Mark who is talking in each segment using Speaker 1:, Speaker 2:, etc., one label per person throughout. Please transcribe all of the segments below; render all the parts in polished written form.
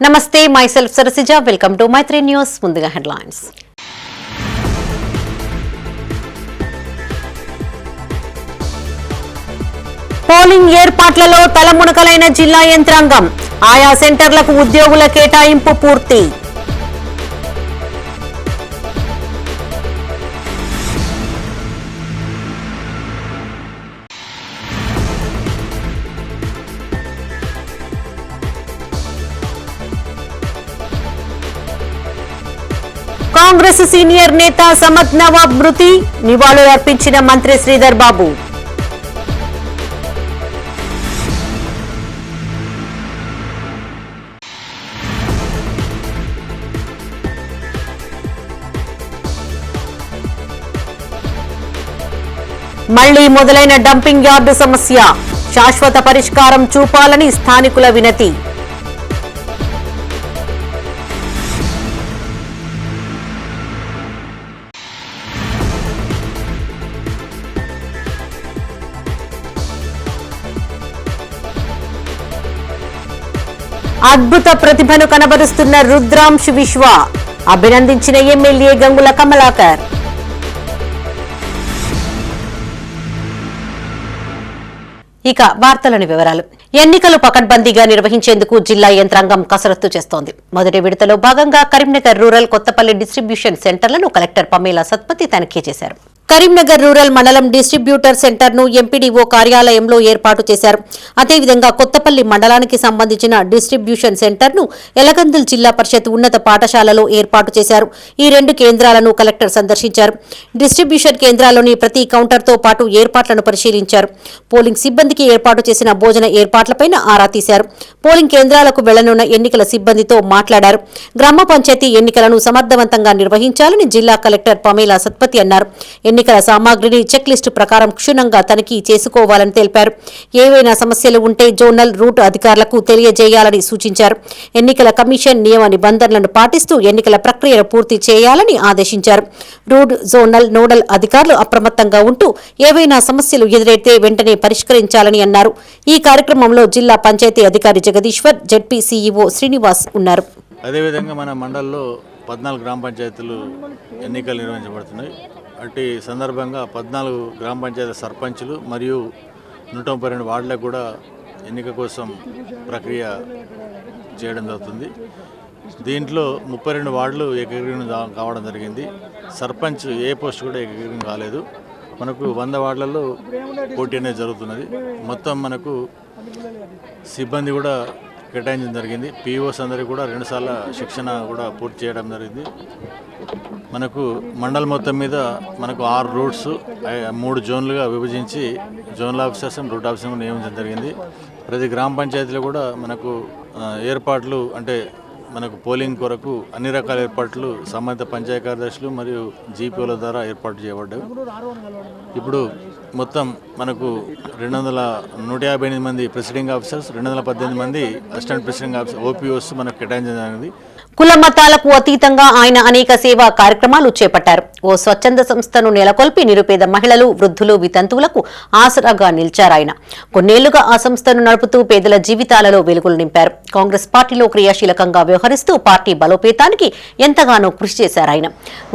Speaker 1: నమస్తే, myself Sarasija. Welcome to Maitri News. ముందుగా headlines. Polling ఏర్పాట్లలో తలమునకలైన జిల్లా యంత్రాంగం. ఆయా సెంటర్లకు ఉద్యోగుల కేటాయింపు పూర్తి. కాంగ్రెస్ సీనియర్ నేత సమద్ నవాబ్ మృతి. నివాళులర్పించిన మంత్రి శ్రీధర్ బాబు. మళ్లీ మొదలైన డంపింగ్ యార్డు సమస్య. శాశ్వత పరిష్కారం చూపాలని స్థానికుల వినతి. అద్భుత ప్రతిభను కనబరుస్తున్న రుద్రాంశ్ విశ్వ. అభినందించిన ఎమ్మెల్యే గంగుల కమలాకర్. ఇక వార్తలోని వివరాలు. ఎన్నికలు పకడ్బందీగా నిర్వహించేందుకు జిల్లా యంత్రాంగం కసరత్తు చేస్తోంది. మొదటి విడతలో భాగంగా కరీంనగర్ రూరల్ కొత్తపల్లి డిస్ట్రిబ్యూషన్ సెంటర్లను కలెక్టర్ పమేలా సత్పతి తనిఖీ చేశారు. కరీంనగర్ రూరల్ మండలం డిస్ట్రిబ్యూటర్ సెంటర్ ను ఎంపీడీఓ కార్యాలయంలో ఏర్పాటు చేశారు. అదేవిధంగా కొత్తపల్లి మండలానికి సంబంధించిన డిస్ట్రిబ్యూషన్ సెంటర్ ను ఎలగందుల్ జిల్లా పరిషత్ ఉన్నత పాఠశాలలో ఏర్పాటు చేశారు. ఈ రెండు కేంద్రాలను కలెక్టర్ సందర్శించారు. డిస్ట్రిబ్యూషన్ కేంద్రాల్లోని ప్రతి కౌంటర్తో పాటు ఏర్పాట్లను పరిశీలించారు. పోలింగ్ సిబ్బందికి ఏర్పాటు చేసిన భోజన ఏర్పాట్లపై ఆరా తీశారు. పోలింగ్ కేంద్రాలకు వెళ్లనున్న ఎన్నికల సిబ్బందితో మాట్లాడారు. గ్రామ పంచాయతీ ఎన్నికలను సమర్థవంతంగా నిర్వహించాలని జిల్లా కలెక్టర్ పమేలా సత్పతి అన్నారు. ఎన్నికల సామాగ్రిని చెక్ లిస్టు ప్రకారం క్షుణ్ణంగా తనిఖీ చేసుకోవాలని తెలిపారు. ఏవైనా సమస్యలు ఉంటే జోనల్ రూట్ అధికారులకు తెలియజేయాలని సూచించారు. ఎన్నికల కమిషన్ నియమ నిబంధనలను పాటిస్తూ ఎన్నికల ప్రక్రియను పూర్తి చేయాలని ఆదేశించారు. రూట్ జోనల్ నోడల్ అధికారులు అప్రమత్తంగా ఉంటూ ఏవైనా సమస్యలు ఎదురైతే వెంటనే పరిష్కరించాలని అన్నారు. ఈ కార్యక్రమంలో జిల్లా పంచాయతీ అధికారి జగదీశ్వర్, జెడ్పీ సీఈఓ శ్రీనివాస్ ఉన్నారు.
Speaker 2: అదేవిధంగా మన మండలంలో 14 గ్రామ పంచాయతీలు ఎన్నికలు నిర్వహించబడుతున్నాయి. అట్టి సందర్భంగా 14 గ్రామ పంచాయతీ సర్పంచులు మరియు 132 వార్డులకు కూడా ఎన్నిక కోసం ప్రక్రియ చేయడం జరుగుతుంది. దీంట్లో 32 వార్డులు ఏకగ్రీవం కావడం జరిగింది. సర్పంచ్ ఏ పోస్ట్ కూడా ఏకగ్రీవం కాలేదు. మనకు 100 వార్డులలో పోటీ అనేది జరుగుతున్నది. మొత్తం మనకు సిబ్బంది కూడా కేటాయించడం జరిగింది. పీఓస్ అందరికీ కూడా 2 సార్ల శిక్షణ కూడా పూర్తి చేయడం జరిగింది. మనకు మండలం మొత్తం మీద మనకు 6 రూట్స్ 3 జోన్లుగా విభజించి జోనల్ ఆఫీసర్స్ రూట్ ఆఫీసర్ నియమించడం జరిగింది. ప్రతి గ్రామ పంచాయతీలో కూడా మనకు ఏర్పాట్లు అంటే మనకు పోలింగ్ కొరకు అన్ని రకాల ఏర్పాట్లు సంబంధిత పంచాయతీ కార్యదర్శులు మరియు జీపీఓల ద్వారా ఏర్పాటు చేయబడ్డాయి. ఇప్పుడు మొత్తం మనకు 158 మంది ప్రెసిడింగ్ ఆఫీసర్స్, 218 మంది అసిస్టెంట్ ప్రెసిడింగ్ ఆఫీసర్ ఓపీఓస్ మనకు కేటాయించడం జరిగింది.
Speaker 1: కుల మతాలకు అతీతంగా ఆయన అనేక సేవా కార్యక్రమాలు చేపట్టారు. ఓ స్వచ్ఛంద సంస్థను నెలకొల్పి నిరుపేద మహిళలు, వృద్ధులు, వితంతువులకు ఆసరాగా నిలిచారాయన. కొన్నేళ్లుగా ఆ సంస్థను నడుపుతూ పేదల జీవితాలలో వెలుగులు నింపారు. కాంగ్రెస్ పార్టీలో క్రియాశీలకంగా వ్యవహరిస్తూ పార్టీ బలోపేతానికి ఎంతగానో కృషి చేశారాయన.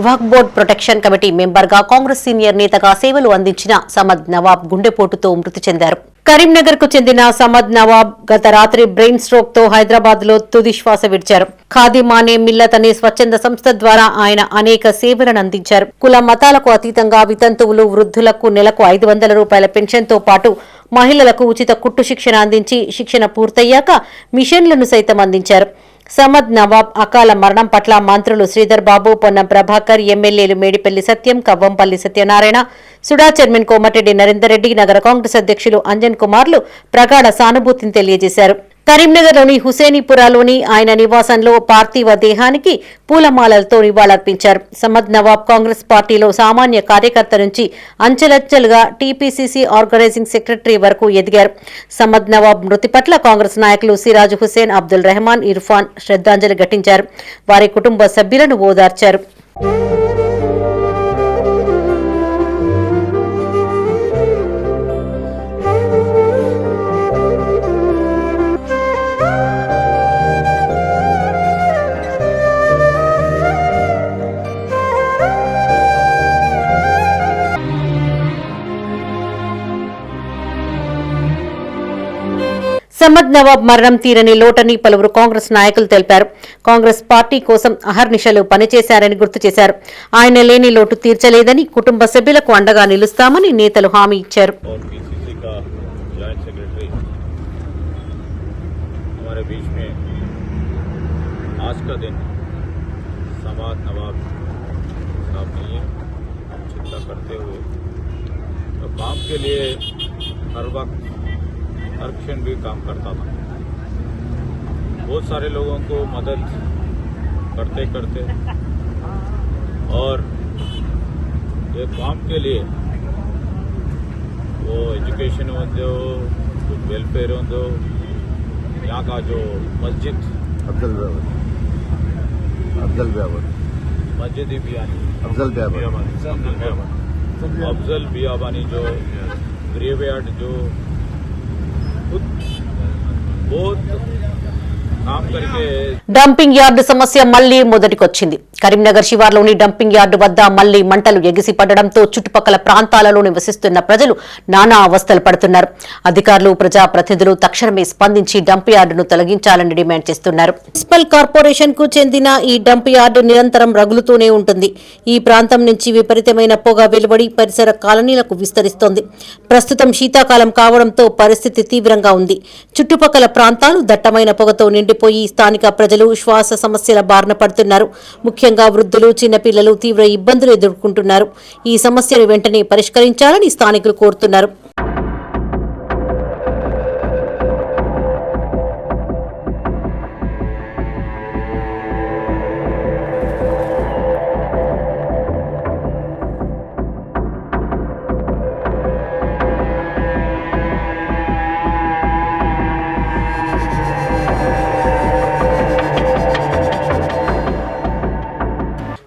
Speaker 1: వక్ఫ్ బోర్డు ప్రొటెక్షన్ కమిటీ మెంబర్గా, కాంగ్రెస్ సీనియర్ నేతగా సేవలు అందించిన సమద్ నవాబ్ గుండెపోటుతో మృతి చెందారు. కరీంనగర్ కు చెందిన సమద్ నవాబ్ గత రాత్రి బ్రెయిన్ స్ట్రోక్ తో హైదరాబాద్ లో తుది శ్వాస విడిచారు. ఖాదీ మానే మిల్లత్ అనే స్వచ్ఛంద సంస్థ ద్వారా ఆయన అనేక సేవలను అందించారు. కుల మతాలకు అతీతంగా వితంతువులు, వృద్ధులకు నెలకు 500 రూపాయల పెన్షన్ తో పాటు మహిళలకు ఉచిత కుట్టు శిక్షణ అందించి శిక్షణ పూర్తయ్యాక మిషన్లను సైతం అందించారు. సమద్ నవాబ్ అకాల మరణం పట్ల మంత్రులు శ్రీధర్ బాబు, పొన్నం ప్రభాకర్, ఎమ్మెల్యేలు మేడిపల్లి సత్యం, కవ్వంపల్లి సత్యనారాయణ, సుడా చైర్మన్ కోమటిరెడ్డి నరేందర్ రెడ్డి, నగర కాంగ్రెస్ అధ్యక్షులు అంజన్ కుమార్లు ప్రగాఢ సానుభూతిని తెలియజేశారు. కరీంనగర్లోని హుసేనీపురాలోని ఆయన నివాసంలో పార్థివ దేహానికి పూలమాలలతో నివాళులర్పించారు. సమద్ నవాబ్ కాంగ్రెస్ పార్టీలో సామాన్య కార్యకర్త నుంచి అంచెలంచెలుగా టీపీసీసీ ఆర్గనైజింగ్ సెక్రటరీ వరకు ఎదిగారు. సమద్ నవాబ్ మృతి పట్ల కాంగ్రెస్ నాయకులు సిరాజ్ హుసేన్, అబ్దుల్ రెహమాన్, ఇర్ఫాన్ శ్రద్ధాంజలి ఘటించారు. వారి కుటుంబ సభ్యులను ఓదార్చారు. సమద్ నవాబ్ మరణం తీరని లోటని పలువురు కాంగ్రెస్ నాయకులు తెలిపారు. కాంగ్రెస్ పార్టీ కోసం అహర్నిశలు పనిచేశారని గుర్తు చేశారు. ఆయన లేని లోటు తీర్చలేదని, కుటుంబ సభ్యులకు అండగా నిలుస్తామని నేతలు హామీ ఇచ్చారు.
Speaker 3: हर क्षण भी काम करता था. बहुत सारे लोगों को मदद करते करते और ये काम के लिए वो एजुकेशन हो, वेलफेयर हो, यहाँ का जो मस्जिद अफजल बियाबानी जो ग्रेवयार्ड जो बहुत काम करके
Speaker 1: డంపింగ్ యార్డు సమస్య మళ్లీ మొదటికొచ్చింది. కరీంనగర్ శివార్లోని డంపింగ్ యార్డు వద్ద మళ్లీ మంటలు ఎగిసిపడడంతో చుట్టుపక్కల ప్రాంతాలలో నివసిస్తున్న ప్రజలు నానా అవస్థలు పడుతున్నారు. అధికారులు, ప్రజాప్రతినిధులు తక్షణమే స్పందించి డంప్ యార్డును తొలగించాలని డిమాండ్ చేస్తున్నారు. మున్సిపల్ కార్పొరేషన్ కు చెందిన ఈ డంప్ యార్డు నిరంతరం రగులుతూనే ఉంటుంది. ఈ ప్రాంతం నుంచి విపరీతమైన పొగ వెలువడి పరిసర కాలనీలకు విస్తరిస్తోంది. ప్రస్తుతం శీతాకాలం కావడంతో పరిస్థితి తీవ్రంగా ఉంది. చుట్టుపక్కల ప్రాంతాలు దట్టమైన పొగతో నిండిపోయి స్థానిక ప్రజలు శ్వాస సమస్యల బారిన పడుతున్నారు. ముఖ్యంగా వృద్ధులు, చిన్నపిల్లలు తీవ్ర ఇబ్బందులు ఎదుర్కొంటున్నారు. ఈ సమస్యను వెంటనే పరిష్కరించాలని స్థానికులు కోరుతున్నారు.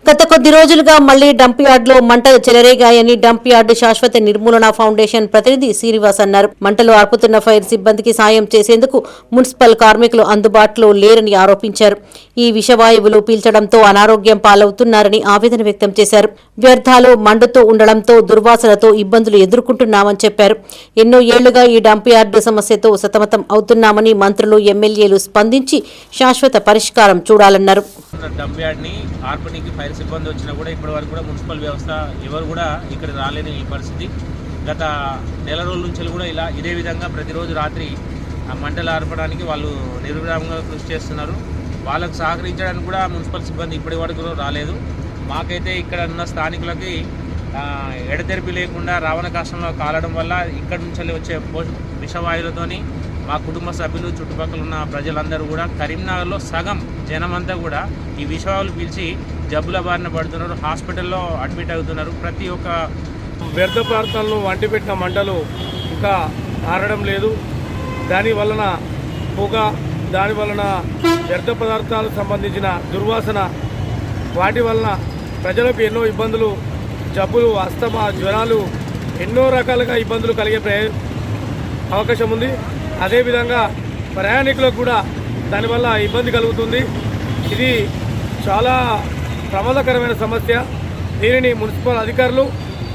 Speaker 1: గత కొద్ది రోజులుగా మళ్లీ డంప్ యార్డులో మంటలు చెలరేగాయని డంప్ యార్డు శాశ్వత నిర్మూలన ఫౌండేషన్ ప్రతినిధి శ్రీనివాస్ అన్నారు. మంటలు ఆర్పుతున్న ఫైర్ సిబ్బందికి సాయం చేసేందుకు మున్సిపల్ కార్మికులు అందుబాటులో లేరని ఆరోపించారు. ఈ విషవాయువులు పీల్చడంతో అనారోగ్యం పాలవుతున్నారని ఆవేదన వ్యక్తం చేశారు. వ్యర్థాలు మండుతూ ఉండడంతో దుర్వాసనతో ఇబ్బందులు ఎదుర్కొంటున్నామని చెప్పారు. ఎన్నో ఏళ్లుగా ఈ డంప్ యార్డు సమస్యతో సతమతం అవుతున్నామని మంత్రులు, ఎమ్మెల్యేలు స్పందించి శాశ్వత పరిష్కారం చూడాలన్నారు.
Speaker 4: సిబ్బంది వచ్చినా కూడా ఇప్పటి వరకు కూడా మున్సిపల్ వ్యవస్థ ఎవరు కూడా ఇక్కడ రాలేని ఈ పరిస్థితి. గత నెల రోజుల నుంచి కూడా ఇదే విధంగా ప్రతిరోజు రాత్రి ఆ మంటలు ఆర్పడానికి వాళ్ళు నిర్విరామంగా కృషి చేస్తున్నారు. వాళ్ళకు సహకరించడానికి కూడా మున్సిపల్ సిబ్బంది ఇప్పటి వరకు రాలేదు. మాకైతే ఇక్కడ ఉన్న స్థానికులకి ఎడతెరిపి లేకుండా రావణ కష్టంలో కాలడం వల్ల ఇక్కడ నుంచి వచ్చే విషవాయువులతోని మా కుటుంబ సభ్యులు, చుట్టుపక్కల ఉన్న ప్రజలందరూ కూడా కరీంనగర్లో సగం జనమంతా కూడా ఈ విషవాయువులు పీల్చి జబ్బుల బారిన పడుతున్నారు. హాస్పిటల్లో అడ్మిట్ అవుతున్నారు. ప్రతి ఒక్క
Speaker 5: వ్యర్థ ప్రాంతాల్లో వంటిపెట్టిన మంటలు ఇంకా ఆరడం లేదు. దాని వలన పొగ, దాని వలన వ్యర్థ పదార్థాలకు సంబంధించిన దుర్వాసన, వాటి వలన ప్రజలకు ఎన్నో ఇబ్బందులు, జబ్బులు, అస్తమా, జ్వరాలు, ఎన్నో రకాలుగా ఇబ్బందులు కలిగే అవకాశం ఉంది. అదేవిధంగా ప్రయాణికులకు కూడా దానివల్ల ఇబ్బంది కలుగుతుంది. ఇది చాలా ప్రమాదకరమైన సమస్య. దీనిని మున్సిపల్ అధికారులు,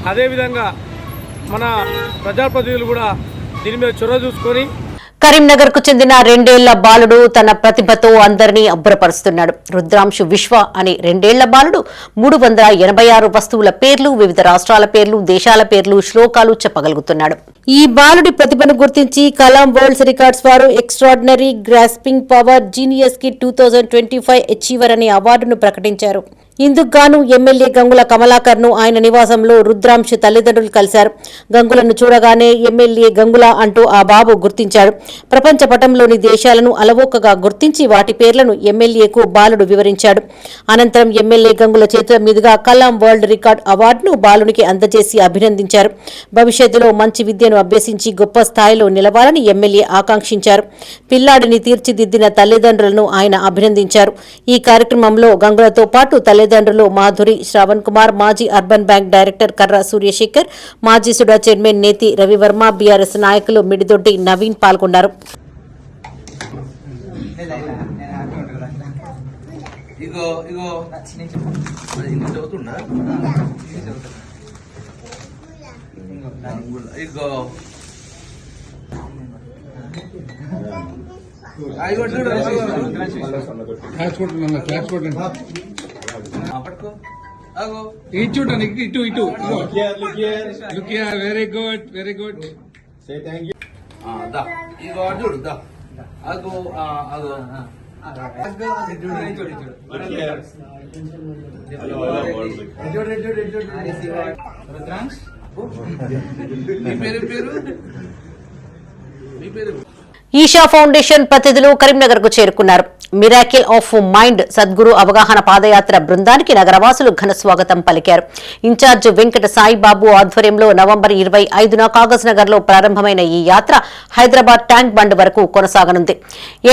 Speaker 5: అదేవిధంగా మన ప్రజాప్రతినిధులు కూడా దీని మీద చొరవ చూసుకొని.
Speaker 1: కరీంనగర్ కు చెందిన 2 ఏళ్ల బాలుడు తన ప్రతిభతో అందరినీ అబ్బురపరుస్తున్నాడు. రుద్రాంశు విశ్వ అనే 2 ఏళ్ల బాలుడు 386 వస్తువుల పేర్లు, వివిధ రాష్ట్రాల పేర్లు, దేశాల పేర్లు, శ్లోకాలు చెప్పగలుగుతున్నాడు. ఈ బాలుడి ప్రతిభను గుర్తించి కలాం వరల్డ్ రికార్డ్స్ వారు ఎక్స్ట్రాడినరీ గ్రాస్పింగ్ పవర్ జీనియస్ కి 2025 అచీవర్ అనే అవార్డును ప్రకటించారు. ఇందుకు గాను ఎమ్మెల్యే గంగుల కమలాకర్ ను ఆయన నివాసంలో రుద్రాంశు తల్లిదండ్రులు కలిశారు. గంగులను చూడగానే ఎమ్మెల్యే గంగుల అంటూ ఆ బాబు గుర్తించాడు. ప్రపంచ పటంలోని దేశాలను అలవోకగా గుర్తించి వాటి పేర్లను ఎమ్మెల్యేకు బాలుడు వివరించాడు. అనంతరం ఎమ్మెల్యే గంగుల చేతుల మీదుగా కలాం వరల్డ్ రికార్డ్ అవార్డును బాలునికి అందజేసి అభినందించారు. భవిష్యత్తులో మంచి విద్యను అభ్యసించి గొప్ప స్థాయిలో నిలవాలని ఎమ్మెల్యే ఆకాంక్షించారు. పిల్లాడిని తీర్చిదిద్దిన తల్లిదండ్రులను ఆయన అభినందించారు. ఈ కార్యక్రమంలో గంగులతో పాటు తల్లిదండ్రులు మాధురి, శ్రవణ్ కుమార్, మాజీ అర్బన్ బ్యాంక్ డైరెక్టర్ కర్ర సూర్యశేఖర్, మాజీ సుడా చైర్మన్ నేతి రవివర్మ, బీఆర్ఎస్ నాయకులు మిడిదొడ్డి నవీన్ పాల్గొన్నారు.
Speaker 6: ఇగో ఇటు చూడండి, ఇటు ఇటు look here, very good, very good.
Speaker 7: Say thank you.
Speaker 6: ఇగో చూడు, అగో అగో
Speaker 1: ఈషా ఫౌండేషన్ ప్రతినిధులు కరీంనగర్ కు చేరుకున్నారు. మిరాకిల్ ఆఫ్ మైండ్ సద్గురు అవగాహన పాదయాత్ర బృందానికి నగరవాసులు ఘన స్వాగతం పలికారు. ఇన్ఛార్జ్ వెంకట సాయిబాబు ఆధ్వర్యంలో నవంబర్ 25న కాగజ్ నగర్ లో ప్రారంభమైన ఈ యాత్ర హైదరాబాద్ ట్యాంక్ బండ్ వరకు కొనసాగనుంది.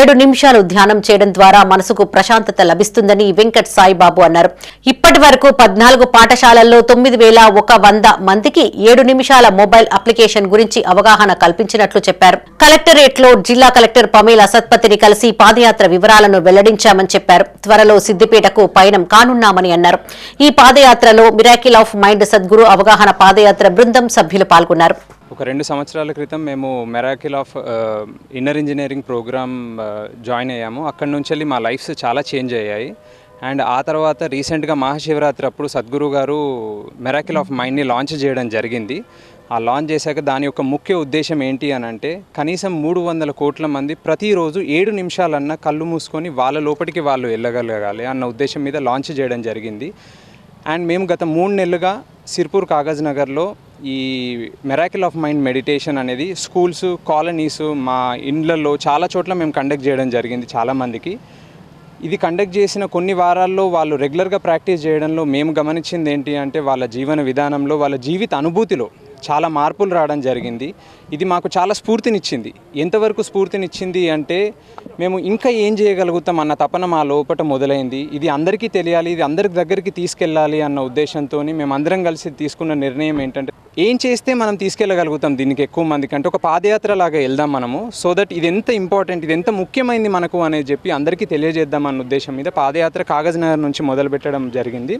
Speaker 1: 7 నిమిషాలు ధ్యానం చేయడం ద్వారా మనసుకు ప్రశాంతత లభిస్తుందని వెంకట సాయిబాబు అన్నారు. ఇప్పటి వరకు 14 పాఠశాలల్లో 9,100 మందికి 7 నిమిషాల మొబైల్ అప్లికేషన్ గురించి అవగాహన కల్పించినట్లు చెప్పారు. కలెక్టరేట్ లో జిల్లా కలెక్టర్ పమేల సత్పతిని కలిసి పాదయాత్ర వివరాలను వెల్లడించామని చెప్పారు. త్వరలో సిద్దిపేటకు పయనం కానున్నామని అన్నారు. ఈ పాదయాత్రలో మిరాకిల్ ఆఫ్ మైండ్ సద్గురు అవగాహన పాదయాత్ర బృందం సభ్యులు పాల్గొన్నారు.
Speaker 8: ఒక 2 సంవత్సరాల క్రితం మేము miracle of inner engineering programme join అయ్యాము. అక్కడి నుంచి మా లైఫ్స్ చాలా చేంజ్ అయ్యాయి. అండ్ ఆ తర్వాత రీసెంట్గా మహాశివరాత్రి అప్పుడు సద్గురు గారు మిరాకిల్ ఆఫ్ మైండ్ని లాంచ్ చేయడం జరిగింది. ఆ లాంచ్ చేశాక దాని యొక్క ముఖ్య ఉద్దేశం ఏంటి అని అంటే కనీసం 300 కోట్ల మంది ప్రతిరోజు 7 నిమిషాలన్నా కళ్ళు మూసుకొని వాళ్ళ లోపలికి వాళ్ళు వెళ్ళగలగాలి అన్న ఉద్దేశం మీద లాంచ్ చేయడం జరిగింది. అండ్ మేము గత 3 నెలలుగా సిర్పూర్ కాగజ్ నగర్లో ఈ మిరాకిల్ ఆఫ్ మైండ్ మెడిటేషన్ అనేది స్కూల్స్, కాలనీస్, మా ఇండ్లలో చాలా చోట్ల మేము కండక్ట్ చేయడం జరిగింది చాలామందికి. ఇది కండక్ట్ చేసిన కొన్ని వారాల్లో వాళ్ళు రెగ్యులర్గా ప్రాక్టీస్ చేయడంలో మేము గమనించింది ఏంటి అంటే వాళ్ళ జీవన విధానంలో, వాళ్ళ జీవిత అనుభూతిలో చాలా మార్పులు రావడం జరిగింది. ఇది మాకు చాలా స్ఫూర్తినిచ్చింది. ఎంతవరకు స్ఫూర్తినిచ్చింది అంటే మేము ఇంకా ఏం చేయగలుగుతాం అన్న తపన మా లోపల మొదలైంది. ఇది అందరికీ తెలియాలి, ఇది అందరి దగ్గరికి తీసుకెళ్ళాలి అన్న ఉద్దేశంతో మేము అందరం కలిసి తీసుకున్న నిర్ణయం ఏంటంటే ఏం చేస్తే మనం తీసుకెళ్ళగలుగుతాం దీనికి ఎక్కువ మందికి అంటే ఒక పాదయాత్ర లాగా వెళ్దాం మనము. సో దట్ ఇది ఎంత ఇంపార్టెంట్, ఇది ఎంత ముఖ్యమైనది మనకు అనేది చెప్పి అందరికీ తెలియజేద్దాం అన్న ఉద్దేశం మీద పాదయాత్ర కాగజ్ నగర్ నుంచి మొదలు పెట్టడం జరిగింది.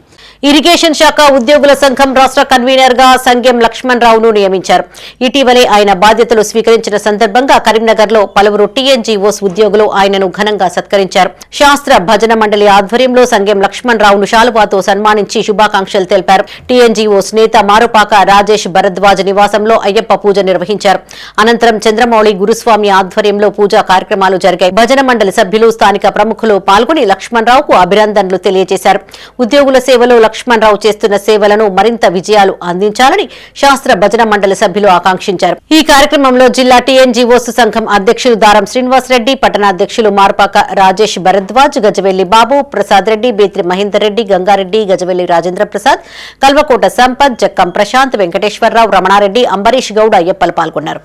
Speaker 1: ఇరిగేషన్ శాఖ ఉద్యోగుల సంఘం రాష్ట్ర కన్వీనర్ గా సంగెం లక్ష్మణ్ రావును నియమించారు. ఇటీవలే ఆయన బాధ్యతలు స్వీకరించిన సందర్భంగా కరీంనగర్ లో పలువురు టీఎన్జీఓస్ ఉద్యోగులు ఆయనను ఘనంగా సత్కరించారు. శాస్త్ర భజన మండలి ఆధ్వర్యంలో సంగెం లక్ష్మణ్ రావును శాలువాతో సన్మానించి శుభాకాంక్షలు తెలిపారు. టీఎన్జీఓస్ నేత మారుపాక రాజేష్ భరద్వాజ్ నివాసంలో అయ్యప్ప పూజ నిర్వహించారు. అనంతరం చంద్రమౌళి గురుస్వామి ఆధ్వర్యంలో పూజా కార్యక్రమాలు జరిగాయి. భజన మండలి సభ్యులు, స్థానిక ప్రముఖులు పాల్గొని లక్ష్మణ్ రావుకు అభినందనలు తెలియజేశారు. ఉద్యోగుల సేవలో లక్ష్మణ్ రావు చేస్తున్న సేవలను మరింత విజయాలు అందించాలని శాస్త్ర భజన మండలి సభ్యులు ఆకాంక్షించారు. ఈ కార్యక్రమంలో జిల్లా టీఎన్జీఓస్ సంఘం అధ్యక్షులు దారం శ్రీనివాస్ రెడ్డి, పట్టణాధ్యక్షులు మార్పాక రాజేష్ భరద్వాజ్, గజవెల్లి బాబు, ప్రసాద్ రెడ్డి, బేత్రి మహేందర్ రెడ్డి, గంగారెడ్డి, గజవెల్లి రాజేంద్ర ప్రసాద్, కల్వకోట సంపత్, జక్కం ప్రశాంత్, వెంకటేశ్వరరావు, రమణారెడ్డి, అంబరీష్ గౌడ్, అయ్యప్పలు పాల్గొన్నారు.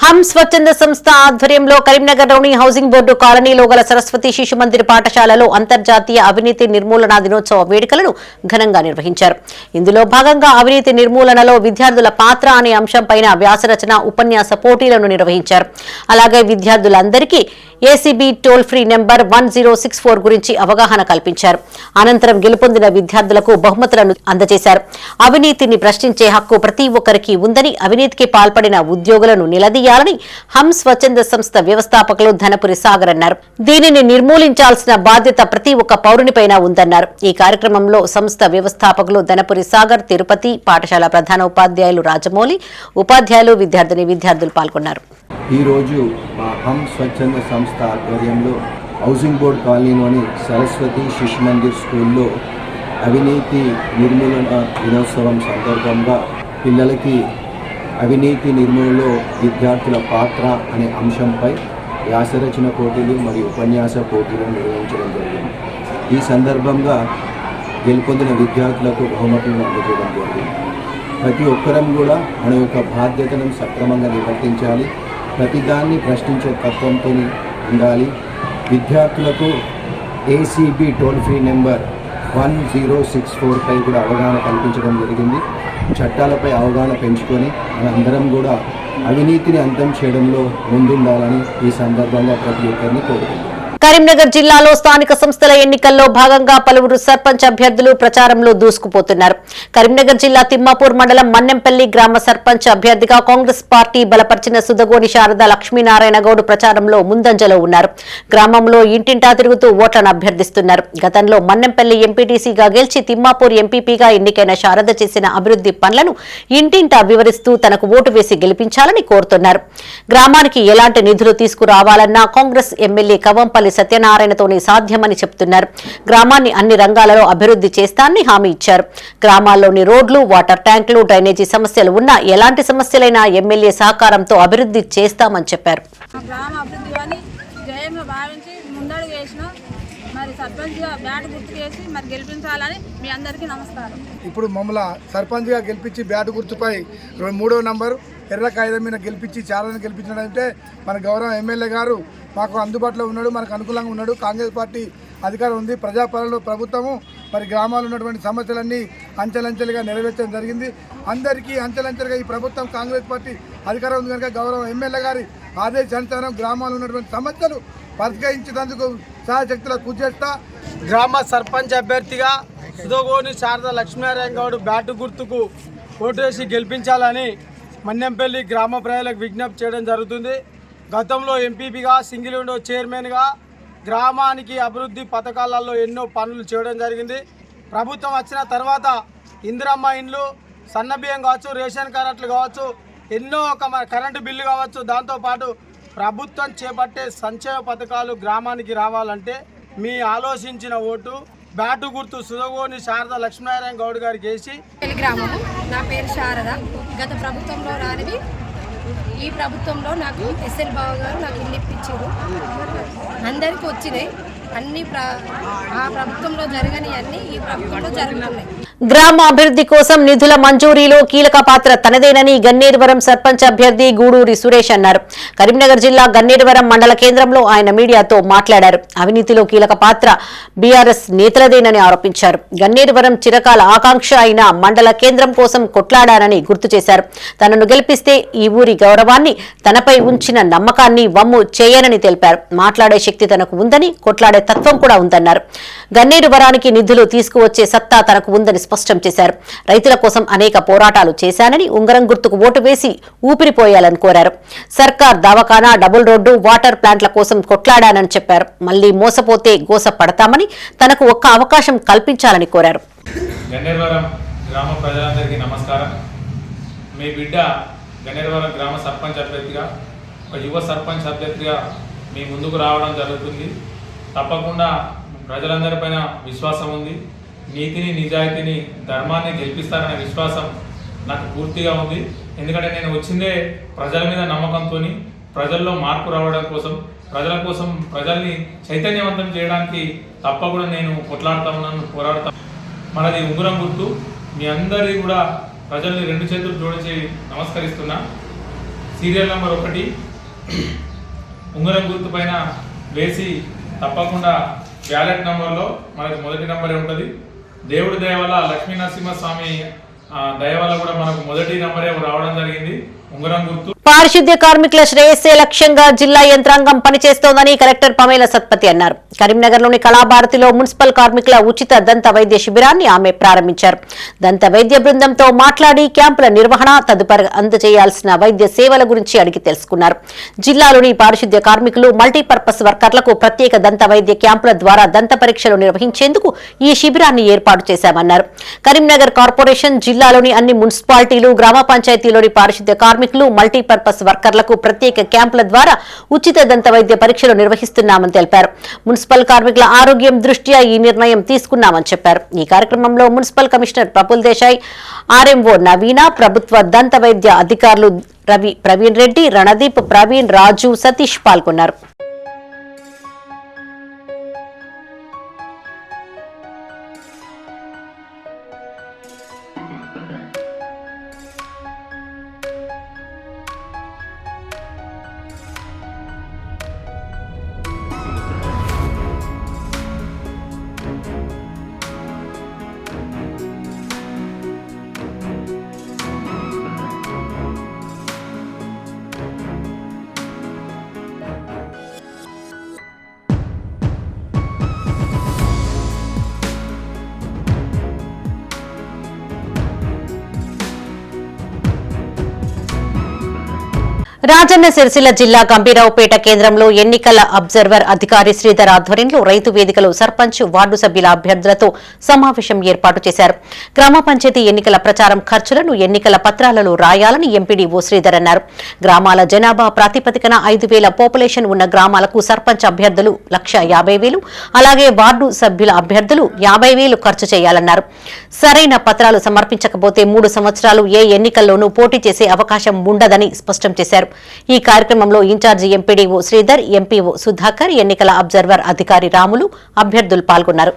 Speaker 1: హమ్ స్వచ్ఛంద సంస్థ ఆధ్వర్యంలో కరీంనగర్లోని హౌసింగ్ బోర్డు కాలనీలో గల సరస్వతి శిశు మందిర్ పాఠశాలలో అంతర్జాతీయ అవినీతి నిర్మూలన దినోత్సవ వేడుకలను ఘనంగా నిర్వహించారు. ఇందులో భాగంగా అవినీతి నిర్మూలనలో విద్యార్థుల పాత్ర అనే అంశంపైన వ్యాసరచన, ఉపన్యాస పోటీలను నిర్వహించారు. అలాగే విద్యార్థులందరికీ ఏసీబీ టోల్ ఫ్రీ నెంబర్ 1064 గురించి అవగాహన కల్పించారు. అనంతరం గెలుపొందిన విద్యార్థులకు బహుమతులను అందజేశారు. అవినీతిని ప్రశ్నించే హక్కు ప్రతి ఒక్కరికి ఉందని, అవినీతికి పాల్పడిన ఉద్యోగులను నిలదీయాలని హమ్ స్వచ్ఛంద సంస్థ వ్యవస్థాపకులు ధనపురి సాగర్ అన్నారు. దీనిని నిర్మూలించాల్సిన బాధ్యత ప్రతి ఒక్క పౌరునిపైన ఉందన్నారు. ఈ కార్యక్రమంలో సంస్థ వ్యవస్థాపకులు ధనపురి సాగర్, తిరుపతి పాఠశాల ప్రధాన ఉపాధ్యాయులు రాజమౌళి, ఉపాధ్యాయులు, విద్యార్థులు పాల్గొన్నారు.
Speaker 7: ఈరోజు మా హమ్ స్వచ్ఛంద సంస్థ ఆధ్వర్యంలో హౌసింగ్ బోర్డ్ కాలనీలోని సరస్వతి శిశు మందిర్ స్కూల్లో అవినీతి నిర్మూలన దినోత్సవం సందర్భంగా పిల్లలకి అవినీతి నిర్మూలనలో విద్యార్థుల పాత్ర అనే అంశంపై వ్యాసరచన పోటీలు మరియు ఉపన్యాస పోటీలను నిర్వహించడం జరిగింది. ఈ సందర్భంగా గెలుపొందిన విద్యార్థులకు బహుమతులను అందజేయడం జరిగింది. ప్రతి ఒక్కరం కూడా మన యొక్క బాధ్యతలను సక్రమంగా నిర్వర్తించాలి. ప్రతిదాన్ని ప్రశ్నించే తత్వంతో ఉండాలి. విద్యార్థులకు ఏసీబీ టోల్ ఫ్రీ నెంబర్ 1064పై కూడా అవగాహన కల్పించడం జరిగింది. చట్టాలపై అవగాహన పెంచుకొని మనందరం కూడా అవినీతిని అంతం చేయడంలో ముందుండాలని ఈ సందర్భంగా ప్రతి ఒక్కరిని కోరుకుంటున్నాను.
Speaker 1: కరీంనగర్ జిల్లాలో స్థానిక సంస్థల ఎన్నికల్లో భాగంగా పలువురు సర్పంచ్ అభ్యర్థులు ప్రచారంలో దూసుకుపోతున్నారు. కరీంనగర్ జిల్లా తిమ్మాపూర్ మండలం మన్నెంపల్లి గ్రామ సర్పంచ్ అభ్యర్థిగా కాంగ్రెస్ పార్టీ బలపరిచిన సుదగోని శారద లక్ష్మీనారాయణ గౌడ్ ప్రచారంలో ముందంజలో ఉన్నారు. గ్రామంలో ఇంటింటా తిరుగుతూ ఓట్లను అభ్యర్థిస్తున్నారు. గతంలో మన్నెంపల్లి ఎంపీటీసీగా గెలిచి తిమ్మాపూర్ ఎంపీపీగా ఎన్నికైన శారద చేసిన అభివృద్ధి పనులను ఇంటింటా వివరిస్తూ తనకు ఓటు వేసి గెలిపించాలని కోరుతున్నారు. గ్రామానికి ఎలాంటి నిధులు తీసుకురావాలన్నా కాంగ్రెస్ ఎమ్మెల్యే కవంపల్లి సత్యనారాయణతోనే సాధ్యమని చెబుతున్నారు. గ్రామాన్ని అన్ని రంగాలలో అభివృద్ధి చేస్తానని హామీ ఇచ్చారు. గ్రామాల్లోని రోడ్లు, వాటర్ ట్యాంకులు, డ్రైనేజీ సమస్యలు ఉన్నా ఎలాంటి సమస్యలైనా ఎమ్మెల్యే సహకారంతో అభివృద్ధి చేస్తామని చెప్పారు.
Speaker 9: గ్రామ అభివృద్ధి జయంగా భావించి ముందడుగు వేసిన మరి సర్పంచ్గా బ్యాట్ గుర్తు చేసి మరి గెలిపించాలని మీ అందరికీ నమస్కారం.
Speaker 10: ఇప్పుడు మమ్మల్ని సర్పంచ్గా గెలిపించి బ్యాట్ గుర్తుపై 3వ నంబరు ఎర్ర కాగితం మీద గెలిపించి చాలాని గెలిపించినట్టే మన గౌరవ ఎమ్మెల్యే గారు మాకు అందుబాటులో ఉన్నాడు, మనకు అనుకూలంగా ఉన్నాడు. కాంగ్రెస్ పార్టీ అధికారం ఉంది. ప్రజాపాలనలో ప్రభుత్వము మరి గ్రామాల్లో ఉన్నటువంటి సమస్యలన్నీ అంచెలంచెలుగా నెరవేర్చడం జరిగింది. అందరికీ అంచెలంచెలుగా ఈ ప్రభుత్వం కాంగ్రెస్ పార్టీ అధికారం ఉంది కనుక గౌరవ ఎమ్మెల్యే గారి ఆదేశానుసారం గ్రామాల్లో ఉన్నటువంటి సమస్యలు పరిష్కరించేందుకు సహాయశక్తులకు కృషి చేస్తా.
Speaker 5: గ్రామ సర్పంచ్ అభ్యర్థిగా సుదగోని శారద లక్ష్మీనారాయణ గౌడ్ బ్యాటు గుర్తుకు ఓటేసి గెలిపించాలని మన్నెంపల్లి గ్రామ ప్రజలకు విజ్ఞప్తి చేయడం జరుగుతుంది. గతంలో ఎంపీపీగా సింగిల్ విండో చైర్మన్గా గ్రామానికి అభివృద్ధి పథకాలలో ఎన్నో పనులు చేయడం జరిగింది. ప్రభుత్వం వచ్చిన తర్వాత ఇందిరమ్మ ఇండ్లు, సన్నబియ్యం కావచ్చు, రేషన్ కార్డులు కావచ్చు, ఎన్నో కరెంటు బిల్లు కావచ్చు, దాంతోపాటు ప్రభుత్వం చేపట్టే సంక్షేమ పథకాలు గ్రామానికి రావాలంటే మీ ఆలోచించిన ఓటు బ్యాటు గుర్తు సుదగోని శారద లక్ష్మీనారాయణ గౌడ్ గారికి వేసి.
Speaker 9: గ్రామము నా పేరు శారద. గత ప్రభుత్వంలో రానివి ఈ ప్రభుత్వంలో నాకు ఎస్ఎల్ బావ గారు నాకు ఇల్లు ఇప్పించారు. అందరికీ వచ్చినాయి అన్ని ఆ ప్రభుత్వంలో జరగని అన్ని ఈ ప్రభుత్వంలో జరుగుతున్నాయి.
Speaker 1: గ్రామ అభివృద్ధి కోసం నిధుల మంజూరీలో కీలక పాత్ర తనదేనని గన్నేరువరం సర్పంచ్ అభ్యర్థి గూడూరి సురేష్ అన్నారు. కరీంనగర్ జిల్లా గన్నేరువరం మండల కేంద్రంలో ఆయన మీడియాతో మాట్లాడారు. అవినీతిలో కీలక పాత్ర బీఆర్ఎస్ నేతలదేనని ఆరోపించారు. గన్నేరువరం చిరకాల ఆకాంక్ష అయిన మండల కేంద్రం కోసం కొట్లాడానని గుర్తు చేశారు. తనను గెలిపిస్తే ఈ ఊరి గౌరవాన్ని, తనపై ఉంచిన నమ్మకాన్ని వమ్ము చేయనని తెలిపారు. మాట్లాడే శక్తి తనకు ఉందని, కొట్లాడే తత్వం కూడా ఉందన్నారు. గన్నేరువరానికి నిధులు తీసుకువచ్చే సత్తా తనకు ఉందని స్పష్టం చేశారు. రైతుల కోసం అనేక పోరాటాలు చేశానని, ఉంగరం గుర్తుకు ఓటు వేసి ఊపిరిపోయాలని కోరారు. సర్కార్ దవాఖానా, డబుల్ రోడ్డు, వాటర్ ప్లాంట్ల కోసం కొట్లాడానని చెప్పారు. మళ్లీ మోసపోతే గోస పడతామని, తనకు ఒక్క అవకాశం కల్పించాలని కోరారు.
Speaker 3: గన్నేరువరం గ్రామ ప్రజలందరికీ నమస్కారం. మీ బిడ్డ గన్నేరువరం గ్రామ సర్పంచ్ అభ్యర్థిగా, ఒక యువ సర్పంచ్ అభ్యర్థిగా మీ ముందుకు రావడం జరుగుతుంది. తప్పకుండా ప్రజలందరిపైన విశ్వాసం ఉంది. నీతిని, నిజాయితీని, ధర్మాన్ని గెలిపిస్తారనే విశ్వాసం నాకు పూర్తిగా ఉంది. ఎందుకంటే నేను వచ్చిందే ప్రజల మీద నమ్మకంతో, ప్రజల్లో మార్పు రావడం కోసం, ప్రజల కోసం, ప్రజల్ని చైతన్యవంతం చేయడానికి తప్పకుండా నేను కొట్లాడుతూ ఉన్నాను, పోరాడుతా. మనది ఉంగరం గుర్తు. మీ అందరి కూడా ప్రజల్ని 2 చేతులు జోడించి నమస్కరిస్తున్నా. సీరియల్ నెంబర్ 1 ఉంగరం గుర్తు పైన వేసి తప్పకుండా బ్యాలెట్ నెంబర్లో మనకి మొదటి నెంబరే ఉంటుంది. దేవుడి దయ వల్ల, లక్ష్మీనరసింహస్వామి దయ వల్ల కూడా మనకు మొదటి నెంబరే రావడం జరిగింది, ఉంగరం గుర్తు.
Speaker 1: పారిశుద్ధ్య కార్మికుల శ్రేయస్సే లక్ష్యంగా జిల్లా యంత్రాంగం పనిచేస్తోందని కలెక్టర్ పమేల సత్పతి అన్నారు. కరీంనగర్లోని కళాభారతిలో మున్సిపల్ కార్మికుల ఉచిత దంత వైద్య శిబిరాన్ని ఆమె ప్రారంభించారు. దంత వైద్య బృందంతో మాట్లాడి క్యాంపుల నిర్వహణ, తదుపరి అందజేయాల్సిన వైద్య సేవల గురించి అడిగి తెలుసుకున్నారు. జిల్లాలోని పారిశుద్ధ్య కార్మికులు, మల్టీపర్పస్ వర్కర్లకు ప్రత్యేక దంత వైద్య క్యాంపుల ద్వారా దంత పరీక్షలు నిర్వహించేందుకు ఈ శిబిరాన్ని ఏర్పాటు చేశామన్నారు. కరీంనగర్ కార్పొరేషన్, జిల్లాలోని అన్ని మున్సిపాలిటీలు, గ్రామ పంచాయతీలోని పారిశుద్ధ్య కార్మికులు, మల్టీపర్పస్ వర్కర్లకు ప్రత్యేక క్యాంపుల ద్వారా ఉచిత దంత వైద్య పరీక్షలు నిర్వహిస్తున్నామని తెలిపారు. మున్సిపల్ కార్మికుల ఆరోగ్యం దృష్ట్యా ఈ నిర్ణయం తీసుకున్నామని చెప్పారు. ఈ కార్యక్రమంలో municipal commissioner Praful Desai, RMO Naveena, ప్రభుత్వ దంత వైద్య అధికారులు రవి, ప్రవీణ్ రెడ్డి, రణదీప్, ప్రవీణ్, రాజు, సతీష్ పాల్గొన్నారు. రాజన్న సిరిసిల్ల జిల్లా గంభీరావుపేట కేంద్రంలో ఎన్నికల అబ్జర్వర్ అధికారి శ్రీధర్ ఆధ్వర్యంలో రైతు వేదికలో సర్పంచ్ వార్డు సభ్యుల అభ్యర్థులతో సమావేశం ఏర్పాటు చేశారు. గ్రామ పంచాయతీ ఎన్నికల ప్రచారం ఖర్చులను ఎన్నికల పత్రాలలో రాయాలని ఎంపీడీఓ శ్రీధర్ అన్నారు. గ్రామాల జనాభా ప్రాతిపదికన 5,000 పాపులేషన్ ఉన్న గ్రామాలకు సర్పంచ్ అభ్యర్థులు 1,50,000, అలాగే వార్డు సభ్యుల అభ్యర్థులు 50,000 ఖర్చు చేయాలన్నారు. సరైన పత్రాలు సమర్పించకపోతే 3 సంవత్సరాలు ఏ ఎన్నికల్లోనూ పోటీ చేసే అవకాశం ఉండదని స్పష్టం చేశారు. ఈ కార్యక్రమంలో incharge MPDO Sridhar, MPO Sudhakar, ఎన్నికల అబ్జర్వర్ అధికారి రాములు, అభ్యర్థులు పాల్గొన్నారు.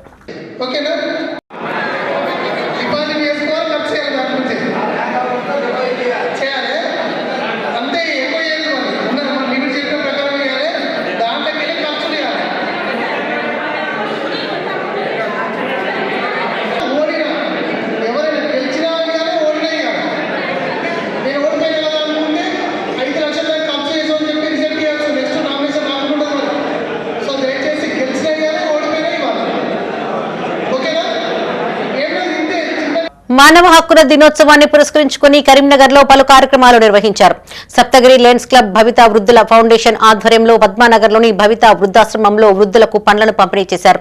Speaker 1: మానవ హక్కుల దినోత్సవాన్ని పురస్కరించుకుని కరీంనగర్లో పలు కార్యక్రమాలు నిర్వహించారు. సప్తగిరి లయన్స్ క్లబ్ భవిత వృద్ధుల ఫౌండేషన్ ఆధ్వర్యంలో పద్మానగర్లోని భవిత వృద్ధాశ్రమంలో వృద్ధులకు పండ్లను పంపిణీ చేశారు.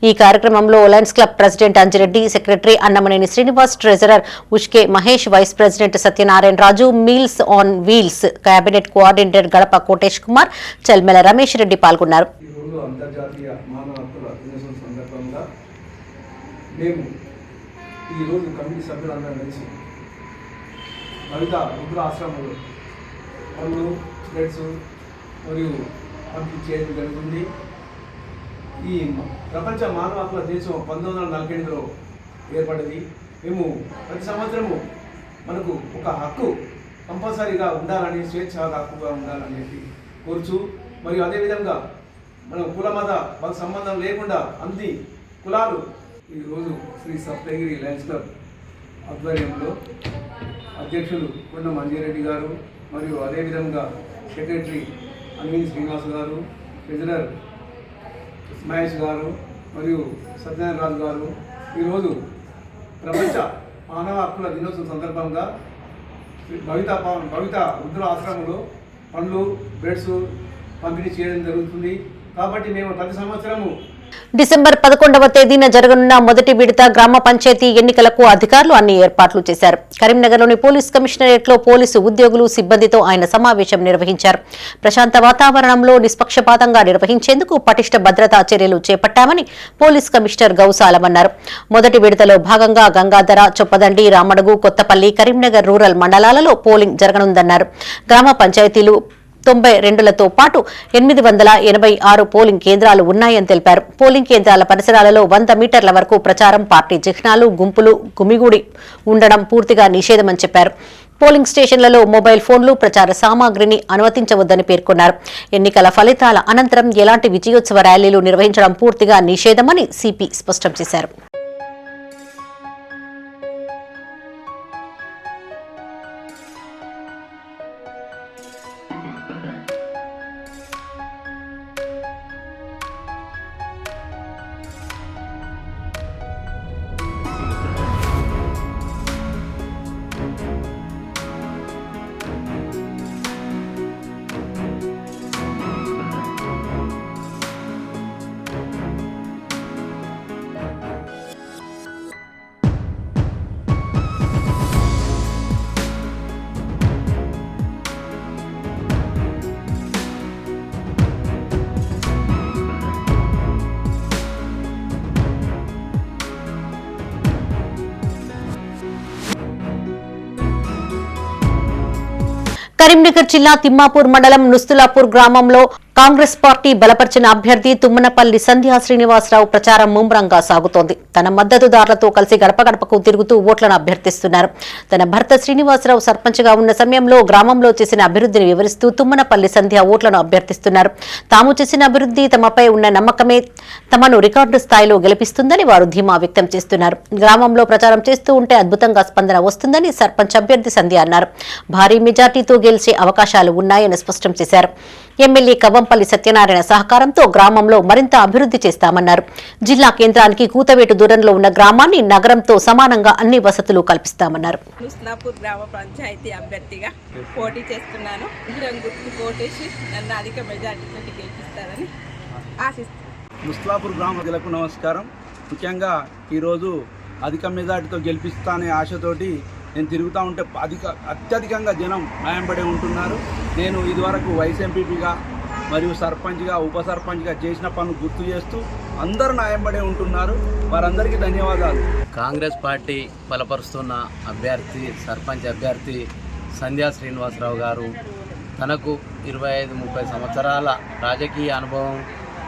Speaker 1: ఈ కార్యక్రమంలో Lions Club president Anjireddy, secretary Annamaneni Srinivas, treasurer Ushke Mahesh, vice president Satyanarayana Raju, meals on wheels cabinet coordinator Gadapa Kotesh Kumar, చల్మెల Ramesh Reddy పాల్గొన్నారు.
Speaker 11: ఈరోజు కమిటీ సభ్యులందరూ కలిసి భవిత వృద్ధాశ్రమంలో పళ్ళు, బ్రెడ్స్ మరియు పంపిణీ చేయడం జరుగుతుంది. ఈ ప్రపంచ మానవ హక్కుల దినోత్సవం 1948లో ఏర్పడింది. మేము ప్రతి సంవత్సరము మనకు ఒక హక్కు కంపల్సరీగా ఉండాలని, స్వేచ్ఛ హక్కుగా ఉండాలని చెప్పి కోరుచు, మరియు అదేవిధంగా మనం కుల మత సంబంధం లేకుండా అన్ని కులాలు ఈరోజు శ్రీ సప్తగిరి లయన్స్ క్లబ్ ఆధ్వర్యంలో అధ్యక్షులు కొండ మంజారెడ్డి గారు, మరియు అదేవిధంగా సెక్రటరీ అన్నమనేని శ్రీనివాస్ గారు, ట్రెజరర్ మహేష్ గారు మరియు సత్యనారాయణ రాజు గారు ఈరోజు ప్రపంచ మానవ హక్కుల దినోత్సవం సందర్భంగా భవిత వృద్ధుల ఆశ్రమంలో పండ్లు, బ్రెడ్స్ పంపిణీ చేయడం జరుగుతుంది. కాబట్టి మేము ప్రతి సంవత్సరము
Speaker 1: డిసెంబర్ 11వ తేదీన జరగనున్న మొదటి విడత గ్రామ పంచాయతీ ఎన్నికలకు అధికారులు అన్ని ఏర్పాట్లు చేశారు. కరీంనగర్లోని పోలీస్ కమిషనరేట్లో పోలీసు ఉద్యోగులు, సిబ్బందితో ఆయన సమావేశం నిర్వహించారు. ప్రశాంత వాతావరణంలో నిష్పక్షపాతంగా నిర్వహించేందుకు పటిష్ట భద్రతా చర్యలు చేపట్టామని పోలీస్ కమిషనర్ గౌసాలం అన్నారు. మొదటి విడతలో భాగంగా గంగాధర, చొప్పదండి, రామడుగు, కొత్తపల్లి, కరీంనగర్ రూరల్ మండలాలలో పోలింగ్ జరగనుందన్నారు. గ్రామ పంచాయతీలు 92లతో పాటు 886 పోలింగ్ కేంద్రాలు ఉన్నాయని తెలిపారు. పోలింగ్ కేంద్రాల పరిసరాలలో 100 మీటర్ల వరకు ప్రచారం, పార్టీ చిహ్నాలు, గుంపులు గుమిగూడి ఉండడం పూర్తిగా నిషేధమని చెప్పారు. పోలింగ్ స్టేషన్లలో మొబైల్ ఫోన్లు, ప్రచార సామాగ్రిని అనుమతించవద్దని పేర్కొన్నారు. ఎన్నికల ఫలితాల అనంతరం ఎలాంటి విజయోత్సవ ర్యాలీలు నిర్వహించడం పూర్తిగా నిషేధమని సిపి స్పష్టం చేశారు. కరీంనగర్ జిల్లా తిమ్మాపూర్ మండలం నుస్తులాపూర్ గ్రామంలో కాంగ్రెస్ పార్టీ బలపరిచిన అభ్యర్థి తుమ్మనపల్లి సంధ్యా శ్రీనివాసరావు ప్రచారం ముమ్మరంగా సాగుతోంది. తన మద్దతుదారులతో కలిసి గడప గడపకు తిరుగుతూ ఓట్లను అభ్యర్థిస్తున్నారు. తన భర్త శ్రీనివాసరావు సర్పంచ్గా ఉన్న సమయంలో గ్రామంలో చేసిన అభివృద్ధిని వివరిస్తూ తుమ్మనపల్లి సంధ్య ఓట్లను అభ్యర్థిస్తున్నారు. తాము చేసిన అభివృద్ధి, తమపై ఉన్న నమ్మకమే తమను రికార్డు స్థాయిలో గెలిపిస్తుందని వారు ధీమా వ్యక్తం చేస్తున్నారు. గ్రామంలో ప్రచారం చేస్తూ ఉంటే అద్భుతంగా స్పందన వస్తుందని సర్పంచ్ అభ్యర్థి సంధ్య అన్నారు. భారీ మెజార్టీతో గెలిచే అవకాశాలు ఉన్నాయని స్పష్టం చేశారు. ఎమ్మెల్యే కవ్వంపల్లి సత్యనారాయణ సహకారంతో గ్రామంలో మరింత అభివృద్ధి చేస్తామన్నారు. జిల్లా కేంద్రానికి కూతవేటు దూరంలో ఉన్న గ్రామాన్ని నగరంతో సమానంగా అన్ని వసతులు కల్పిస్తామన్నారు.
Speaker 12: ముస్లాపూర్ గ్రామ పంచాయతీ అభ్యర్థిగా పోటీ చేస్తున్నాను. గుర్తు కోటేసి నన్ను అధిక మెజార్టీతో గెలిపిస్తారని ఆశిస్తున్నాను.
Speaker 11: ముస్లాపూర్ గ్రామ ప్రజలకు నమస్కారం. ముఖ్యంగా ఈరోజు అధిక మెజార్టీతో గెలిపిస్తానే ఆశతోటి నేను తిరుగుతూ ఉంటే అత్యధికంగా జనం న్యాయంపడే ఉంటున్నారు. నేను ఇదివరకు వైస్ ఎంపీపీగా మరియు సర్పంచ్గా ఉప సర్పంచ్గా చేసిన పనులు గుర్తు చేస్తూ అందరూ న్యాయంపడే ఉంటున్నారు. వారందరికీ ధన్యవాదాలు.
Speaker 13: కాంగ్రెస్ పార్టీ బలపరుస్తున్న అభ్యర్థి సర్పంచ్ అభ్యర్థి సంధ్యా శ్రీనివాసరావు గారు తనకు 25-30 సంవత్సరాల రాజకీయ అనుభవం,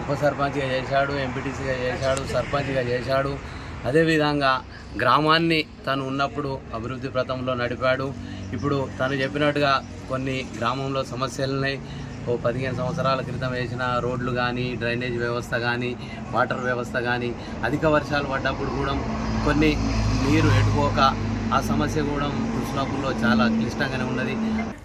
Speaker 13: ఉప సర్పంచ్గా చేశాడు, ఎంపీటీసీగా చేశాడు, సర్పంచ్గా చేశాడు. అదేవిధంగా గ్రామాన్ని తను ఉన్నప్పుడు అభివృద్ధి పథంలో నడిపాడు. ఇప్పుడు తను చెప్పినట్టుగా కొన్ని గ్రామంలో సమస్యలున్నాయి. 15 సంవత్సరాల క్రితం వేసిన రోడ్లు కానీ, డ్రైనేజ్ వ్యవస్థ కానీ, వాటర్ వ్యవస్థ కానీ, అధిక వర్షాలు పడ్డప్పుడు కూడా కొన్ని నీరు ఎటుకోక ఆ సమస్య కూడా ముస్లాపూర్లో చాలా క్లిష్టంగానే ఉన్నది.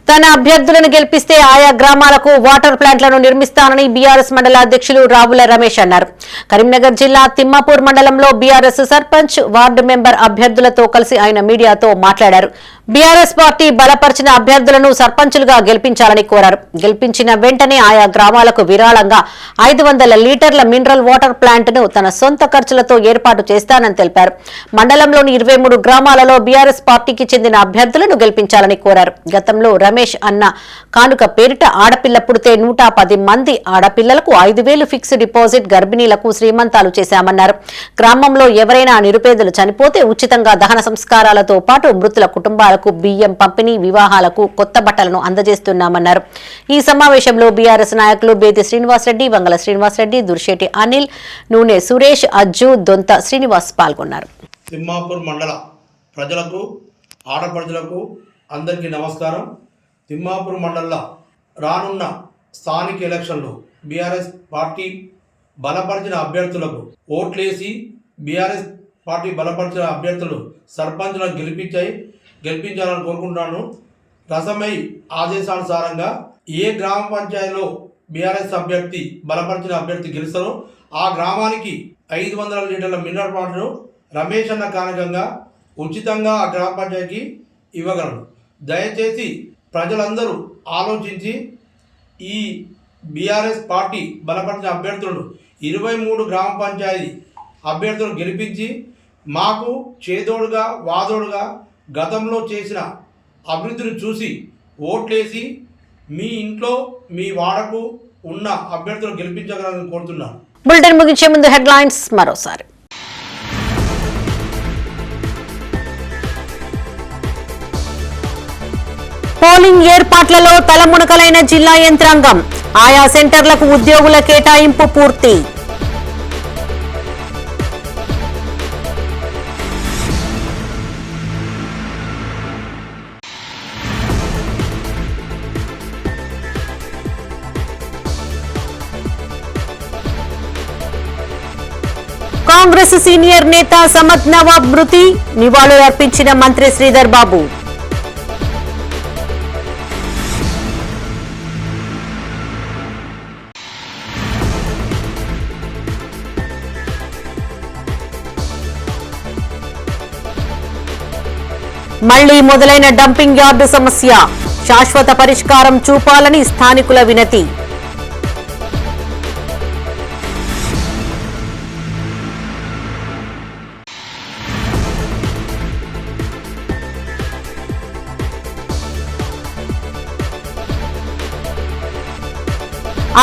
Speaker 1: తన అభ్యర్థులను గెలిపిస్తే ఆయా గ్రామాలకు వాటర్ ప్లాంట్లను నిర్మిస్తానని బీఆర్ఎస్ మండల అధ్యక్షులు రావుల రమేష్ అన్నారు. కరీంనగర్ జిల్లా తిమ్మాపూర్ మండలంలో బీఆర్ఎస్ సర్పంచ్, వార్డు మెంబర్ అభ్యర్థులతో కలిసి ఆయన మీడియాతో మాట్లాడారు. బీఆర్ఎస్ పార్టీ బలపరిచిన అభ్యర్థులను సర్పంచులుగా గెలిపించాలని కోరారు. గెలిపించిన వెంటనే ఆయా గ్రామాలకు విరాళంగా 500 లీటర్ల మినరల్ వాటర్ ప్లాంట్ ను తన సొంత ఖర్చులతో ఏర్పాటు చేస్తానని తెలిపారు. మండలంలోని 23 గ్రామాలలో బీఆర్ఎస్ పార్టీకి చెందిన అభ్యర్థులను గెలిపించాలని కోరారు. గతంలో రమేష్ అన్న కానుక పేరిట ఆడపిల్ల పుడితే 110 మంది ఆడపిల్లలకు 5,000 ఫిక్స్డ్ డిపాజిట్, గర్భిణీలకు శ్రీమంతాలు చేశామన్నారు. గ్రామంలో ఎవరైనా నిరుపేదలు చనిపోతే ఉచితంగా దహన సంస్కారాలతో పాటు మృతుల కుటుంబాలకు బియ్యం పంపిణీ, వివాహాలకు కొత్త బట్టలను అందజేస్తున్నామన్నారు. ఈ సమావేశంలో బీఆర్ఎస్ నాయకులు బేతి శ్రీనివాసరెడ్డి, వంగల శ్రీనివాసరెడ్డి, దుర్షేటి అనిల్, నూనె సురేష్, అజ్జు, దొంత శ్రీనివాస్ పాల్గొన్నారు.
Speaker 14: తిమ్మాపూర్ మండల ప్రజలకు, ఆడపడుచులకు అందరికీ నమస్కారం. తిమ్మాపూర్ మండలంలో రానున్న స్థానిక ఎలక్షన్లో బీఆర్ఎస్ పార్టీ బలపరిచిన అభ్యర్థులకు ఓట్లేసి బీఆర్ఎస్ పార్టీ బలపరిచిన అభ్యర్థులు సర్పంచ్లను గెలిపించాలని కోరుకుంటున్నాను. రసమై ఆదేశానుసారంగా ఏ గ్రామ పంచాయతీలో బీఆర్ఎస్ అభ్యర్థి బలపరిచిన అభ్యర్థి గెలుస్తారో ఆ గ్రామానికి 500 లీటర్ల మినరల్ వాటర్ను రమేష్ అన్న కారణంగా ఉచితంగా ఆ గ్రామ పంచాయతీకి ఇవ్వగలరు. దయచేసి ప్రజలందరూ ఆలోచించి ఈ బీఆర్ఎస్ పార్టీ బలపరిచిన అభ్యర్థులను 23 గ్రామ పంచాయతీ అభ్యర్థులను గెలిపించి మాకు చేదోడుగా వాదోడుగా గతంలో చేసిన అభివృద్ధిని చూసి ఓట్లేసి మీ ఇంట్లో మీ వాడకు ఉన్న అభ్యర్థులను గెలిపించగలని కోరుతున్నాను.
Speaker 1: బులెటిన్ ముగించే ముందు హెడ్లైన్స్ మరోసారి. పోలింగ్ ఏర్పాట్లలో తలమునకలైన జిల్లా యంత్రాంగం, ఆయా సెంటర్లకు ఉద్యోగుల కేటాయింపు పూర్తి. కాంగ్రెస్ సీనియర్ నేత సమద్ నవాబ్ మృతి, నివాళులర్పించిన మంత్రి శ్రీధర్ బాబు. మళ్లీ మొదలైన డంపింగ్ యార్డు సమస్య, శాశ్వత పరిష్కారం చూపాలని స్థానికుల వినతి.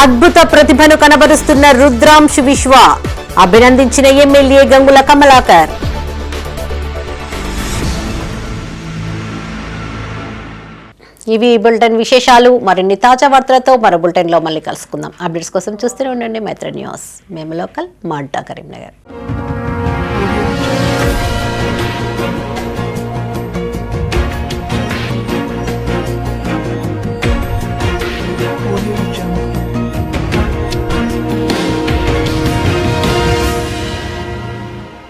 Speaker 1: అద్భుత ప్రతిభను కనబరుస్తున్న రుద్రాంశ్ విశ్వ, అభినందించిన ఎమ్మెల్యే గంగుల కమలాకర్. ఇవి బులెటిన్ విశేషాలు. మరిన్ని తాజా వార్తలతో మరో బులెటిన్లో మళ్ళీ కలుసుకుందాం. అప్డేట్స్ కోసం చూస్తూనే ఉండండి మైత్రి న్యూస్. మేము లోకల్, మాడ్డా, కరీంనగర్.